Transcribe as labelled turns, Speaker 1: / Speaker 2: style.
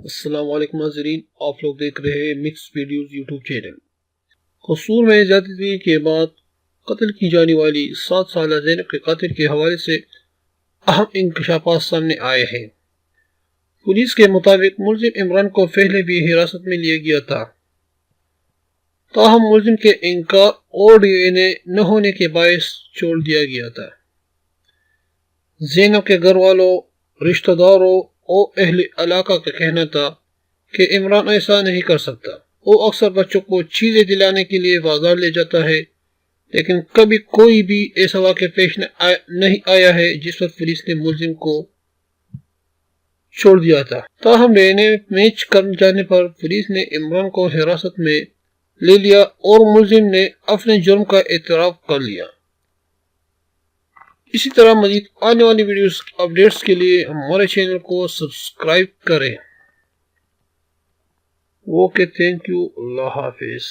Speaker 1: السلام علیکم ناظرین، آپ لوگ دیکھ رہے ہیں مکس ویڈیوز یوٹیوب چینل۔ قصور میں زیادتی کے بعد قتل کی جانے والی 7 سالہ زینب کے قاتل کے حوالے سے اہم انکشافات سامنے آئے ہیں۔ پولیس کے مطابق ملزم عمران کو پہلے بھی حراست میں لیا گیا تھا، تاہم ملزم کے انکار اور دینے نہ ہونے کے باعث چھوڑ دیا گیا تھا۔ زینب کے گھر والوں، رشتہ داروں اور اہل علاقہ کا کہنا تھا کہ عمران ایسا نہیں کر سکتا۔ وہ اکثر بچوں کو چیزیں دلانے کے لیے بازار لے جاتا ہے، لیکن کبھی کوئی بھی ایسا واقعہ پیش نہیں آیا ہے جس پر پولیس نے ملزم کو چھوڑ دیا تھا۔ تاہم دینے میچ کر جانے پر پولیس نے عمران کو حراست میں لے لیا اور ملزم نے اپنے جرم کا اعتراف کر لیا۔ اسی طرح مزید آنے والی ویڈیوز اپڈیٹس کے لیے ہمارے چینل کو سبسکرائب کریں۔ اوکے، تھینک یو، اللہ حافظ۔